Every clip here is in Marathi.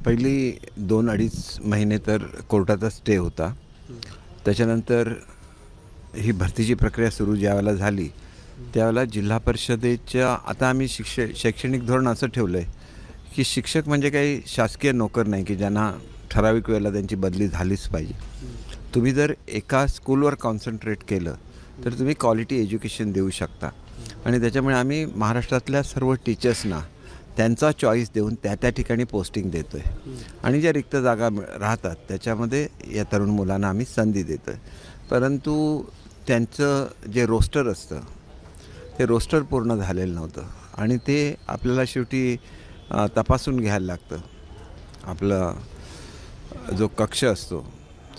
पहिली 2-2.5 महिने तर कोर्टाचा स्टे होता. त्याच्यानंतर ही भरतीची प्रक्रिया सुरू ज्यावेळेला झाली त्यावेळेला जिल्हा परिषदेच्या आता आम्ही शैक्षणिक धोरण असं ठेवलं आहे की शिक्षक म्हणजे काही शासकीय नोकर नाही की ज्यांना ठराविक वेळेला त्यांची बदली झालीच पाहिजे. तुम्ही जर एका स्कूलवर कॉन्सन्ट्रेट केलं तर तुम्ही क्वालिटी एज्युकेशन देऊ शकता. आणि त्याच्यामुळे आम्ही महाराष्ट्रातल्या सर्व टीचर्सना त्यांचा चॉईस देऊन त्या ठिकाणी पोस्टिंग देतो आहे. आणि ज्या रिक्त जागा राहतात त्याच्यामध्ये या तरुण मुलांना आम्ही संधी देतो आहे. परंतु त्यांचं जे रोस्टर असतं ते रोस्टर पूर्ण झालेलं नव्हतं आणि ते आपल्याला शेवटी तपासून घ्यायला लागतं. आपला जो कक्ष असतो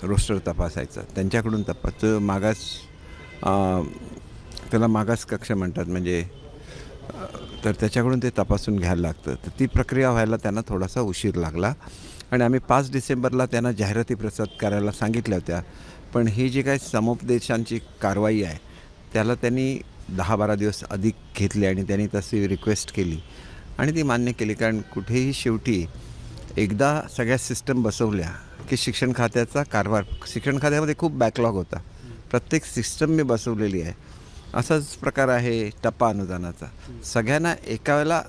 रोस्टर तपासायचा त्यांच्याकडून मागास त्याला मागास कक्ष म्हणतात म्हणजे तर त्याच्याकडून ते तपासून घ्यायला लागतं. तर ती प्रक्रिया व्हायला त्यांना थोडासा उशीर लागला आणि आम्ही 5 डिसेंबरला त्यांना जाहिराती प्रसाद करायला सांगितल्या होत्या. पण ही जी काही समुपदेशांची कारवाई आहे त्याला त्यांनी 10-12 दिवस अधिक घेतले आणि त्यांनी तशी रिक्वेस्ट केली आणि ती मान्य केली. कारण कुठेही शेवटी एकदा सगळ्या सिस्टम बसवल्या की शिक्षण खात्याचा कारभार शिक्षण खात्यामध्ये खूप बॅकलॉग होता. प्रत्येक सिस्टम मी बसवलेली आहे. असाच प्रकार आहे टप्पा अनुदानाचा सगळ्यांना एका वेळेला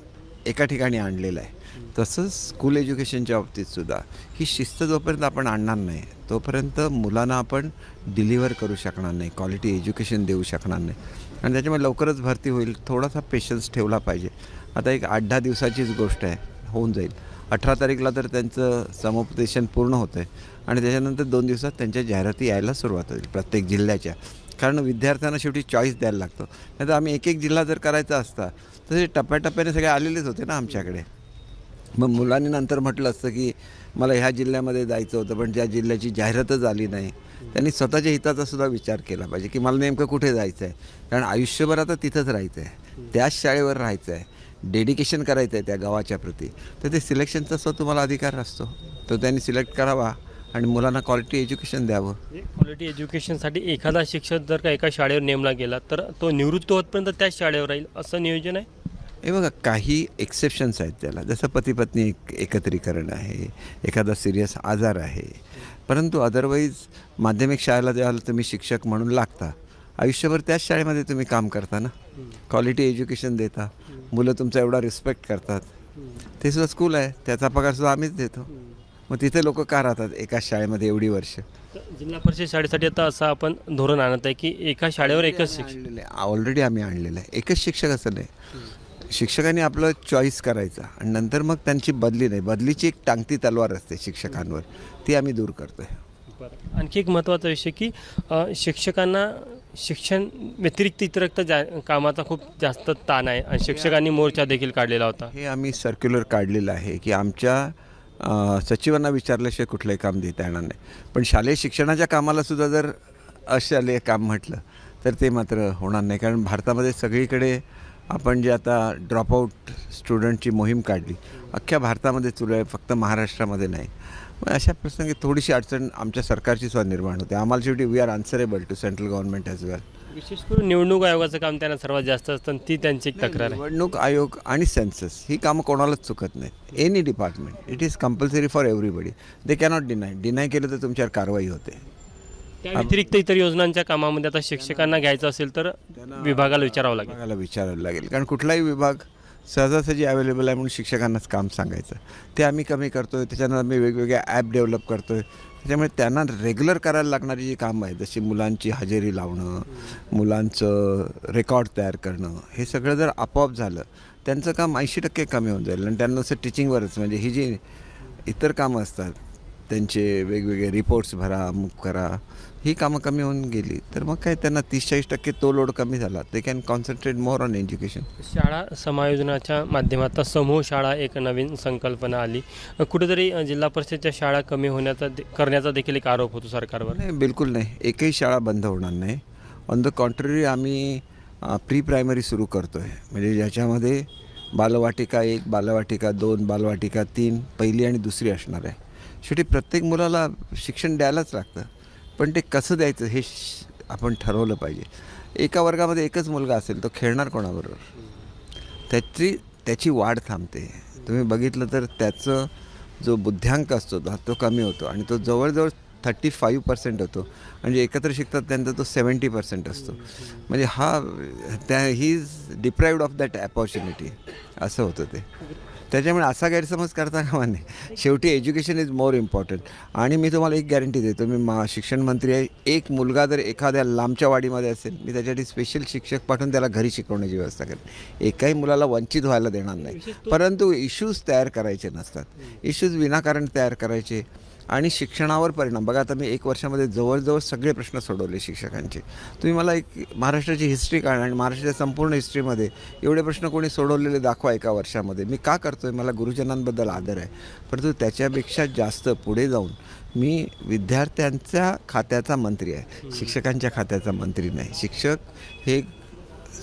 एका ठिकाणी आणलेला आहे. तसंच स्कूल एज्युकेशनच्या बाबतीतसुद्धा ही शिस्त जोपर्यंत आपण आणणार नाही तोपर्यंत मुलांना आपण डिलिव्हर करू शकणार नाही, क्वालिटी एज्युकेशन देऊ शकणार नाही. आणि त्याच्यामुळे लवकरच भरती होईल. थोडासा पेशन्स ठेवला पाहिजे. आता एक 8-10 दिवसाचीच गोष्ट आहे, होऊन जाईल. 18 तारीखला तर त्यांचं समुपदेशन पूर्ण होतं आहे आणि त्याच्यानंतर 2 दिवसात त्यांच्या जाहिराती यायला सुरुवात होईल प्रत्येक जिल्ह्याच्या. कारण विद्यार्थ्यांना शेवटी चॉईस द्यायला लागतो. नाही तर आम्ही एक जिल्हा जर करायचा असता तर ते टप्प्याटप्प्याने सगळे आलेलेच होते ना आमच्याकडे. मग मुलांनी नंतर म्हटलं असतं की मला ह्या जिल्ह्यामध्ये जायचं होतं पण त्या जिल्ह्याची जाहिरातच आली नाही. त्यांनी स्वतःच्या हिताचा सुद्धा विचार केला पाहिजे की मला नेमकं कुठे जायचं आहे. कारण आयुष्यभर आता तिथंच राहायचं आहे, त्याच शाळेवर राहायचं आहे, डेडिकेशन करायचं आहे त्या गावाच्या प्रती. तर ते सिलेक्शनचा तुम्हाला अधिकार असतो, तो त्यांनी सिलेक्ट करावा आणि मुलांना क्वालिटी एज्युकेशन द्यावं. क्वालिटी एज्युकेशनसाठी एखादा शिक्षक जर का एका शाळेवर नेमला गेला तर तो निवृत्त होतपर्यंत त्याच शाळेवर राहील असं नियोजन आहे. हे बघा काही एक्सेप्शन्स आहेत त्याला, जसं पती-पत्नी एकत्रीकरण आहे, एखादा सिरियस आजार आहे. परंतु अदरवाईज माध्यमिक शाळेला जेव्हा तुम्ही शिक्षक म्हणून लागता आयुष्यभर त्याच शाळेमध्ये तुम्ही काम करता ना, क्वालिटी एज्युकेशन देता, मुलं तुमचा एवढा रिस्पेक्ट करतात. ते सुद्धा स्कूल आहे, त्याचा पगारसुद्धा आम्हीच देतो. मग तिथे लोक का राहतात एकाच शाळेमध्ये एवढी वर्ष. जिल्हा परिषद शाळेसाठी आता असं आपण धोरण आणत आहे की एका शाळेवर एकच शिक्षक. ऑलरेडी आम्ही आणलेलं आहे. एकच शिक्षक असं नाही, शिक्षकांनी आपलं चॉईस करायचा आणि नंतर मग त्यांची बदली नाही. बदलीची एक टांगती तलवार असते शिक्षकांवर, ती आम्ही दूर करतो आहे. आणखी एक महत्त्वाचा विषय की शिक्षकांना शिक्षण व्यतिरिक्त इतरक्त कामाचा खूप जास्त ताण आहे आणि शिक्षकांनी मोर्चा देखील काढलेला होता. हे आम्ही सर्क्युलर काढलेलं आहे की आमच्या सचिवांना विचारल्याशिवाय कुठलंही काम देता येणार नाही. पण शालेय शिक्षणाच्या कामालासुद्धा जर अशालेय काम म्हटलं तर ते मात्र होणार नाही. कारण भारतामध्ये सगळीकडे आपण जे आता ड्रॉपआउट स्टुडंटची मोहीम काढली अख्ख्या भारतामध्ये सुरू आहे, फक्त महाराष्ट्रामध्ये नाही. मग अशा प्रसंगी थोडीशी अडचण आमच्या सरकारची सुद्धा निर्माण होते. आम्हाला शेवटी we are answerable to central government as well. विशेष करून निवडणूक आयोगाचं काम त्यांना सर्वात जास्त असतं ती त्यांची एक तक्रार आहे. निवडणूक आयोग आणि सेन्सस ही कामं कोणालाच चुकत नाहीत. Any department it is compulsory for everybody. They cannot deny केलं तर तुमच्यावर कारवाई होते. त्या व्यतिरिक्त इतर योजनांच्या कामामध्ये आता शिक्षकांना घ्यायचं असेल तर विभागाला विचारावं लागेल. कारण कुठलाही विभाग सहजासहजी अवेलेबल आहे म्हणून शिक्षकांनाच काम सांगायचं ते आम्ही कमी करतो आहे. त्याच्यानंतर आम्ही वेगवेगळ्या ॲप डेव्हलप करतो आहे. त्याच्यामुळे त्यांना रेग्युलर करायला लागणारी जी कामं आहेत जशी मुलांची हजेरी लावणं, मुलांचं रेकॉर्ड तयार करणं, हे सगळं जर आपोआप झालं त्यांचं काम 80% कमी होऊन जाईल. आणि त्यांना असं टीचिंगवरच म्हणजे ही जी इतर कामं असतात त्यांचे वेगवेगळे रिपोर्ट्स भरा, अमुक करा, ही कामं कमी होऊन गेली तर मग काय त्यांना 30-40% तो लोड कमी झाला. ते can concentrate more on education. शाळा समायोजनाच्या माध्यमातून समूह शाळा एक नवीन संकल्पना आली. कुठेतरी जिल्हा परिषदच्या शाळा कमी करण्याचा देखील एक आरोप होतो सरकारवर. नाही, बिलकुल नाही. एकही शाळा बंद होणार नाही. ऑन द कॉन्ट्ररी आम्ही प्री प्रायमरी सुरू करतो आहे, म्हणजे ज्याच्यामध्ये बालवाटिका 1, बालवाटिका 2, बालवाटिका 3 पहिली आणि दुसरी असणार आहे. शेवटी प्रत्येक मुलाला शिक्षण द्यायलाच लागतं, पण ते कसं द्यायचं हे आपण ठरवलं पाहिजे. एका वर्गामध्ये एकच मुलगा असेल तो खेळणार कोणाबरोबर? त्याची वाढ थांबते. तुम्ही बघितलं तर त्याचं जो बुद्ध्यांक असतो तो कमी होतो आणि तो जवळजवळ 35% होतो. म्हणजे एकत्र शिकतात त्यांचा तो 70% असतो. म्हणजे he is deprived of that opportunity असं होतं ते. त्याच्यामुळे असा गैरसमज करता कामा नये. शेवटी एज्युकेशन इज मोर इम्पॉर्टंट. आणि मी तुम्हाला एक गॅरंटी देतो, मी शिक्षण मंत्री आहे. एक मुलगा जर एखाद्या लांबच्या वाडीमध्ये असेल, मी त्याच्यासाठी स्पेशल शिक्षक पाठवून त्याला घरी शिकवण्याची व्यवस्था करेन. एकाही मुलाला वंचित व्हायला देणार नाही. परंतु इश्यूज तयार करायचे नसतात. इश्यूज विनाकारण तयार करायचे आणि शिक्षणावर परिणाम. बघा, आता मी 1 वर्षामध्ये जवळजवळ सगळे प्रश्न सोडवले शिक्षकांचे. तुम्ही मला एक महाराष्ट्राची हिस्ट्री काढा आणि महाराष्ट्राच्या संपूर्ण हिस्ट्रीमध्ये एवढे प्रश्न कोणी सोडवलेले दाखवा 1 वर्षामध्ये. मी का करतो आहे? मला गुरुजनांबद्दल आदर आहे. परंतु त्याच्यापेक्षा जास्त पुढे जाऊन मी विद्यार्थ्यांच्या खात्याचा मंत्री आहे, शिक्षकांच्या खात्याचा मंत्री नाही. शिक्षक हे एक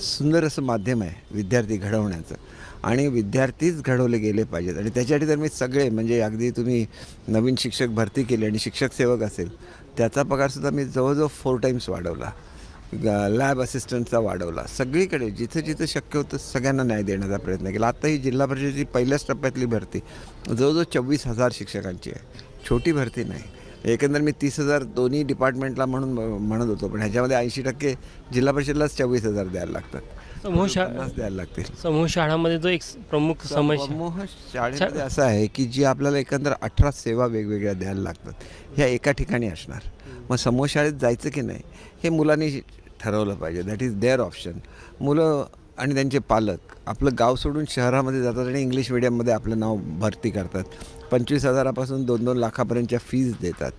सुंदर असं माध्यम आहे विद्यार्थी घडवण्याचं आणि विद्यार्थीच घडवले गेले पाहिजेत. आणि त्याच्यासाठी तर मी सगळे म्हणजे अगदी तुम्ही नवीन शिक्षक भरती केली आणि शिक्षक सेवक असेल त्याचा पगारसुद्धा मी जवळजवळ 4 टाईम्स वाढवला. लॅब असिस्टंटचा वाढवला. सगळीकडे जिथं जिथं शक्य होतं सगळ्यांना न्याय देण्याचा प्रयत्न केला. आता ही जिल्हा परिषदेची पहिल्याच टप्प्यातली भरती जवळजवळ 24,000 शिक्षकांची आहे. छोटी भरती नाही. एकंदर मी 30,000 दोन्ही डिपार्टमेंटला म्हणत होतो, पण ह्याच्यामध्ये 80% जिल्हा परिषदेलाच 24,000 द्यायला लागतात. समूह 50 द्यायला लागतील. समूह शाळांमध्ये जो एक प्रमुख समस्या समूह शाळेमध्ये असं आहे की जी आपल्याला एकंदर 18 सेवा वेगवेगळ्या द्यायला लागतात, ह्या एका ठिकाणी असणार. मग समूह शाळेत जायचं की नाही हे मुलांनी ठरवलं पाहिजे. That is their option. मुलं आणि त्यांचे पालक आपलं गाव सोडून शहरामध्ये जातात आणि इंग्लिश मिडियममध्ये आपलं नाव भरती करतात. 25,000पासून 2-2 लाखापर्यंतच्या फीज देतात.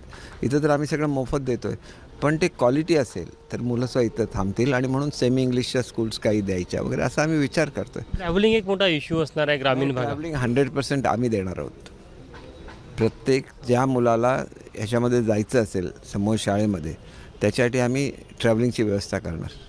इथं तर आम्ही सगळं मोफत देतो आहे. पण ते क्वालिटी असेल तर मुलंसुद्धा इथं थांबतील आणि म्हणून सेमी इंग्लिशच्या स्कूल्स काही द्यायच्या वगैरे असा आम्ही विचार करतो आहे. ट्रॅव्हलिंग एक मोठा इश्यू असणार आहे ग्रामीण भागात. ट्रॅव्हलिंग 100% आम्ही देणार आहोत. प्रत्येक ज्या मुलाला ह्याच्यामध्ये जायचं असेल समूह शाळेमध्ये त्याच्यासाठी आम्ही ट्रॅव्हलिंगची व्यवस्था करणार.